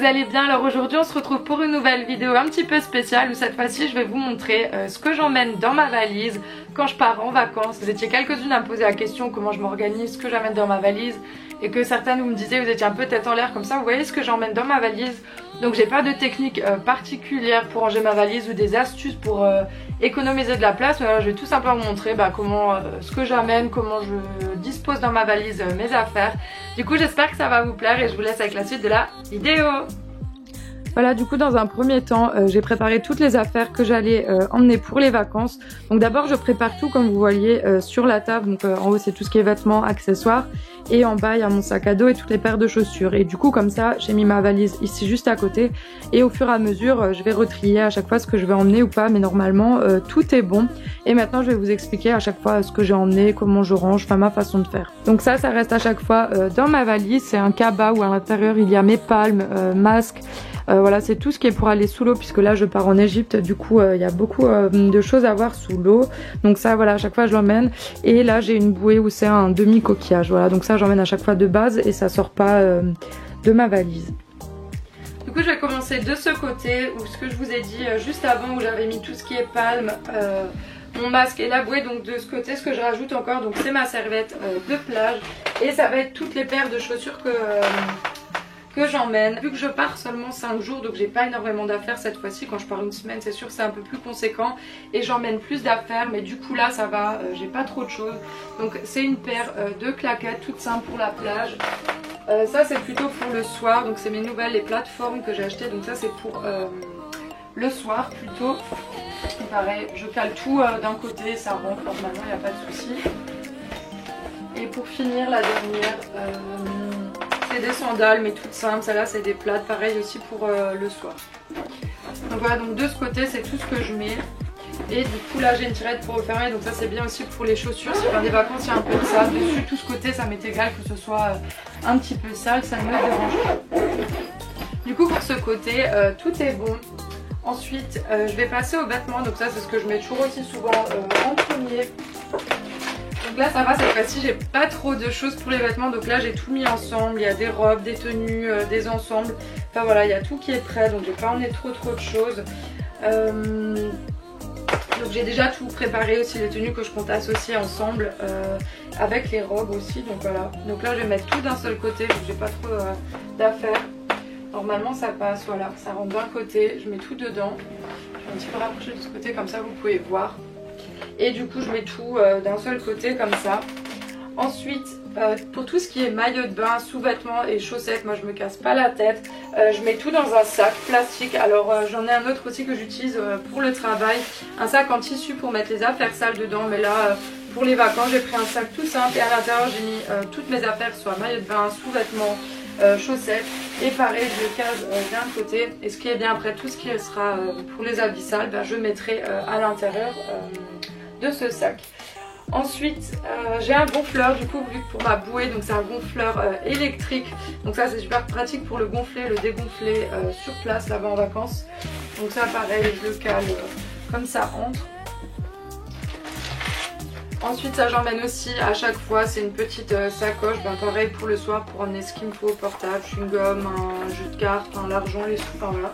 allez bien. Alors aujourd'hui on se retrouve pour une nouvelle vidéo un petit peu spéciale où cette fois-ci je vais vous montrer ce que j'emmène dans ma valise quand je pars en vacances. Vous étiez quelques-unes à me poser la question comment je m'organise, ce que j'emmène dans ma valise, et que certaines vous me disiez vous étiez un peu tête en l'air comme ça. Vous voyez ce que j'emmène dans ma valise. Donc j'ai pas de technique particulière pour ranger ma valise ou des astuces pour économiser de la place, mais voilà, je vais tout simplement vous montrer comment ce que j'amène, comment je dispose dans ma valise mes affaires. Du coup j'espère que ça va vous plaire et je vous laisse avec la suite de la vidéo. Voilà, du coup dans un premier temps j'ai préparé toutes les affaires que j'allais emmener pour les vacances. Donc d'abord je prépare tout comme vous voyez sur la table. Donc en haut c'est tout ce qui est vêtements, accessoires, et en bas il y a mon sac à dos et toutes les paires de chaussures. Et du coup comme ça j'ai mis ma valise ici juste à côté, et au fur et à mesure je vais retrier à chaque fois ce que je vais emmener ou pas, mais normalement tout est bon. Et maintenant je vais vous expliquer à chaque fois ce que j'ai emmené, comment je range, enfin ma façon de faire. Donc ça reste à chaque fois dans ma valise. C'est un cabas où à l'intérieur il y a mes palmes, masques. Voilà, c'est tout ce qui est pour aller sous l'eau, puisque là je pars en Égypte, du coup il y a beaucoup de choses à voir sous l'eau. Donc ça voilà, à chaque fois je l'emmène. Et là j'ai une bouée où c'est un demi coquillage, voilà, donc ça j'emmène à chaque fois de base et ça sort pas de ma valise. Du coup je vais commencer de ce côté où ce que je vous ai dit juste avant, où j'avais mis tout ce qui est palme, mon masque et la bouée. Donc de ce côté ce que je rajoute encore, donc c'est ma serviette de plage, et ça va être toutes les paires de chaussures que j'emmène. Vu que je pars seulement 5 jours, donc j'ai pas énormément d'affaires cette fois-ci. Quand je pars une semaine c'est sûr que c'est un peu plus conséquent et j'emmène plus d'affaires, mais du coup là ça va, j'ai pas trop de choses. Donc c'est une paire de claquettes toutes simples pour la plage. Ça c'est plutôt pour le soir, donc c'est mes nouvelles, les plateformes que j'ai achetées. Donc ça c'est pour le soir plutôt. Et pareil, je cale tout d'un côté, ça rentre normalement, il n'y a pas de souci. Et pour finir la dernière, des sandales mais toutes simples, celle-là c'est des plâtres, pareil aussi pour le soir. Donc voilà, donc de ce côté c'est tout ce que je mets. Et du coup là j'ai une tirette pour refermer, donc ça c'est bien aussi pour les chaussures. Si je viens des vacances il y a un peu de ça dessus, tout ce côté ça m'est égal que ce soit un petit peu sale, ça ne me dérange pas. Du coup pour ce côté tout est bon. Ensuite je vais passer aux vêtements, donc ça c'est ce que je mets toujours aussi souvent en premier. Donc là ça va, cette fois-ci j'ai pas trop de choses pour les vêtements, donc là j'ai tout mis ensemble. Il y a des robes, des tenues, des ensembles, enfin voilà, il y a tout qui est prêt, donc j'ai pas emmené trop de choses. Donc j'ai déjà tout préparé, aussi les tenues que je compte associer ensemble avec les robes aussi, donc voilà. Donc là je vais mettre tout d'un seul côté, donc j'ai pas trop d'affaires. Normalement ça passe, voilà, ça rentre d'un côté, je mets tout dedans. Je vais un petit peu rapprocher de ce côté, comme ça vous pouvez voir. Et du coup je mets tout d'un seul côté comme ça. Ensuite pour tout ce qui est maillot de bain, sous-vêtements et chaussettes, moi je me casse pas la tête. Je mets tout dans un sac plastique. Alors j'en ai un autre aussi que j'utilise pour le travail, un sac en tissu pour mettre les affaires sales dedans. Mais là pour les vacances j'ai pris un sac tout simple, et à l'intérieur j'ai mis toutes mes affaires, soit maillot de bain, sous-vêtements, chaussettes. Et pareil je le case d'un côté. Et ce qui est bien, après tout ce qui sera pour les habits sales, je mettrai à l'intérieur de ce sac. Ensuite j'ai un gonfleur, du coup vu que pour ma bouée, donc c'est un gonfleur électrique. Donc ça c'est super pratique pour le gonfler, le dégonfler sur place là-bas en vacances. Donc ça pareil je le cale comme ça entre. Ensuite ça j'emmène aussi à chaque fois, c'est une petite sacoche, pareil pour le soir, pour emmener ce qu'il me faut, portable, chewing-gum, un jeu de cartes, l'argent, les sous, enfin voilà.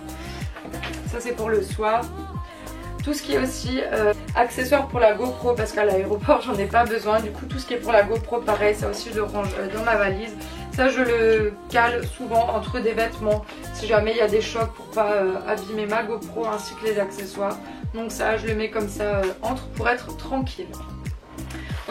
Ça c'est pour le soir. Tout ce qui est aussi accessoires pour la GoPro, parce qu'à l'aéroport j'en ai pas besoin. Du coup tout ce qui est pour la GoPro pareil, ça aussi je le range dans ma valise. Ça je le cale souvent entre des vêtements, si jamais il y a des chocs, pour pas abîmer ma GoPro, ainsi que les accessoires. Donc ça je le mets comme ça entre, pour être tranquille.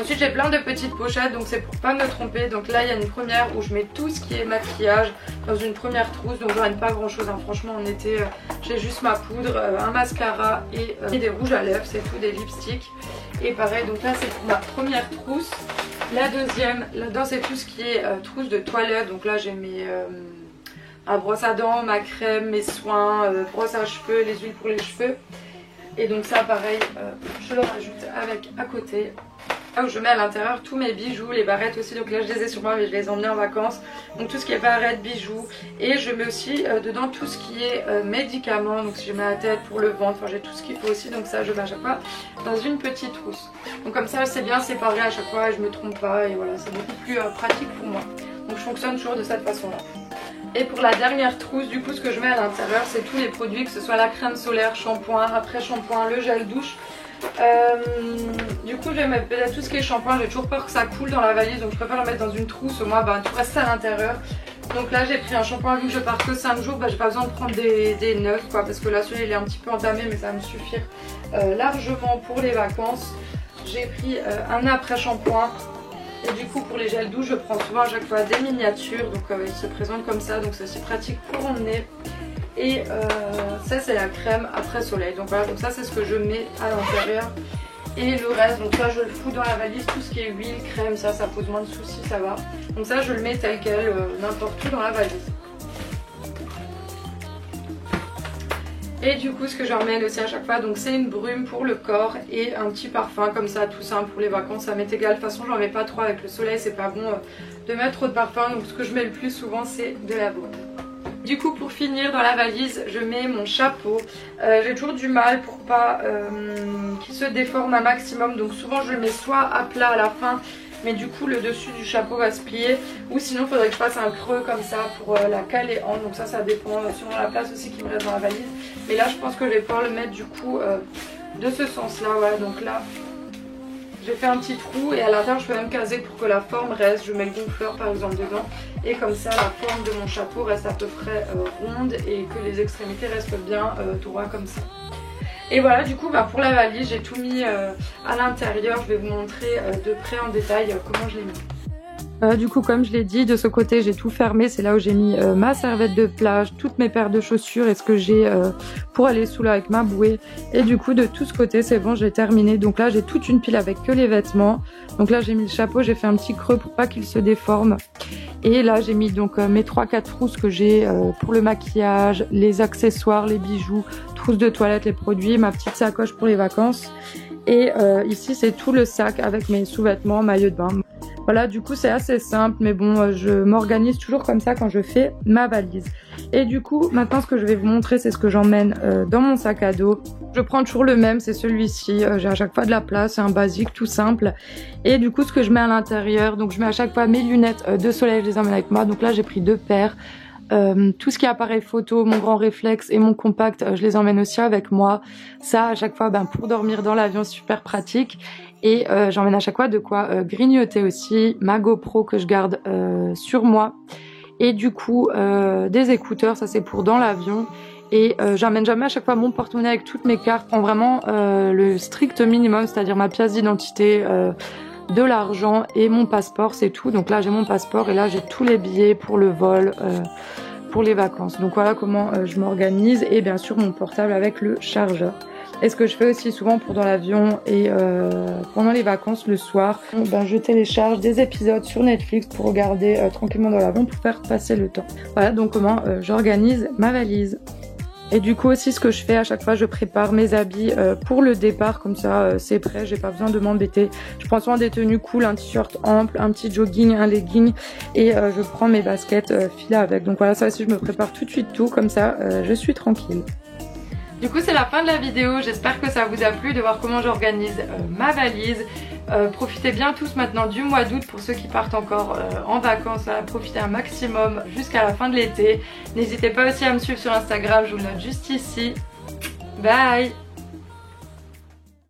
Ensuite j'ai plein de petites pochettes, donc c'est pour pas me tromper. Donc là il y a une première où je mets tout ce qui est maquillage dans une première trousse. Donc j'en ai pas grand chose, hein. Franchement en été j'ai juste ma poudre, un mascara et des rouges à lèvres, c'est tout, des lipsticks. Et pareil, donc là c'est pour ma première trousse. La deuxième, là-dedans c'est tout ce qui est trousse de toilette. Donc là j'ai mes ma brosse à dents, ma crème, mes soins, brosse à cheveux, les huiles pour les cheveux. Et donc ça pareil je le rajoute avec à côté. Là où je mets à l'intérieur tous mes bijoux, les barrettes aussi. Donc là je les ai sur moi mais je les ai emmenés en vacances. Donc tout ce qui est barrettes, bijoux. Et je mets aussi dedans tout ce qui est médicaments. Donc si je mets la tête, pour le ventre, enfin j'ai tout ce qu'il faut aussi. Donc ça je mets à chaque fois dans une petite trousse. Donc comme ça c'est bien séparé à chaque fois et je me trompe pas. Et voilà, c'est beaucoup plus pratique pour moi. Donc je fonctionne toujours de cette façon là. Et pour la dernière trousse, du coup ce que je mets à l'intérieur c'est tous les produits, que ce soit la crème solaire, shampoing, après shampoing, le gel douche. Du coup je vais mettre tout ce qui est shampoing, j'ai toujours peur que ça coule dans la valise, donc je préfère le mettre dans une trousse, au moins tout reste à l'intérieur. Donc là j'ai pris un shampoing, vu que je pars que 5 jours, j'ai pas besoin de prendre des neufs quoi, parce que là celui-là il est un petit peu entamé, mais ça va me suffire largement pour les vacances. J'ai pris un après shampoing. Et du coup pour les gels douche je prends souvent à chaque fois des miniatures, donc ils se présentent comme ça, donc c'est aussi pratique pour emmener. Et ça c'est la crème après soleil, donc voilà, donc ça c'est ce que je mets à l'intérieur. Et le reste, donc ça je le fous dans la valise, tout ce qui est huile, crème, ça pose moins de soucis, ça va. Donc ça je le mets tel quel, n'importe où dans la valise. Et du coup ce que j'emmène aussi à chaque fois, donc c'est une brume pour le corps et un petit parfum comme ça tout simple pour les vacances, ça m'est égal. De toute façon j'en mets pas trop avec le soleil, c'est pas bon de mettre trop de parfum, donc ce que je mets le plus souvent c'est de la brume. Du coup pour finir dans la valise je mets mon chapeau. J'ai toujours du mal pour pas qu'il se déforme un maximum, donc souvent je le mets soit à plat à la fin, mais du coup le dessus du chapeau va se plier, ou sinon il faudrait que je fasse un creux comme ça pour la caler en, donc ça dépend selon la place aussi qui me reste dans la valise. Et là je pense que je vais pouvoir le mettre du coup de ce sens là, voilà, donc là j'ai fait un petit trou et à l'intérieur je peux même caser pour que la forme reste, je mets le gonfleur par exemple dedans, et comme ça la forme de mon chapeau reste à peu près ronde et que les extrémités restent bien droits comme ça. Et voilà, du coup pour la valise j'ai tout mis à l'intérieur, je vais vous montrer de près en détail comment je l'ai mis. Du coup comme je l'ai dit, de ce côté j'ai tout fermé, c'est là où j'ai mis ma serviette de plage, toutes mes paires de chaussures et ce que j'ai pour aller sous l'eau avec ma bouée. Et du coup de tout ce côté c'est bon, j'ai terminé, donc là j'ai toute une pile avec que les vêtements. Donc là j'ai mis le chapeau, j'ai fait un petit creux pour pas qu'il se déforme. Et là j'ai mis donc mes 3-4 trousses que j'ai pour le maquillage, les accessoires, les bijoux, trousses de toilette, les produits, ma petite sacoche pour les vacances. Et ici c'est tout le sac avec mes sous-vêtements, maillot de bain. Voilà, du coup c'est assez simple, mais bon je m'organise toujours comme ça quand je fais ma valise. Et du coup maintenant ce que je vais vous montrer c'est ce que j'emmène dans mon sac à dos. Je prends toujours le même, c'est celui-ci, j'ai à chaque fois de la place, c'est un basique tout simple. Et du coup ce que je mets à l'intérieur, donc je mets à chaque fois mes lunettes de soleil, je les emmène avec moi, donc là j'ai pris 2 paires. Tout ce qui est appareil photo, mon grand réflexe et mon compact, je les emmène aussi avec moi. Ça à chaque fois pour dormir dans l'avion, super pratique. Et j'emmène à chaque fois de quoi grignoter aussi, ma GoPro que je garde sur moi. Et du coup des écouteurs, ça c'est pour dans l'avion. Et j'emmène jamais à chaque fois mon porte-monnaie avec toutes mes cartes, je prends vraiment le strict minimum, c'est-à-dire ma pièce d'identité, de l'argent et mon passeport, c'est tout. Donc là j'ai mon passeport et là j'ai tous les billets pour le vol, pour les vacances. Donc voilà comment je m'organise, et bien sûr mon portable avec le chargeur. Et ce que je fais aussi souvent pour dans l'avion et pendant les vacances le soir, je télécharge des épisodes sur Netflix pour regarder tranquillement dans l'avion pour faire passer le temps. Voilà donc comment j'organise ma valise. Et du coup aussi ce que je fais à chaque fois, je prépare mes habits pour le départ, comme ça c'est prêt, j'ai pas besoin de m'embêter. Je prends souvent des tenues cool, un t-shirt ample, un petit jogging, un legging, et je prends mes baskets filées avec. Donc voilà, ça aussi je me prépare tout de suite tout, comme ça je suis tranquille. Du coup c'est la fin de la vidéo, j'espère que ça vous a plu de voir comment j'organise ma valise. Profitez bien tous maintenant du mois d'août pour ceux qui partent encore en vacances, profitez un maximum jusqu'à la fin de l'été. N'hésitez pas aussi à me suivre sur Instagram, je vous le note juste ici. Bye!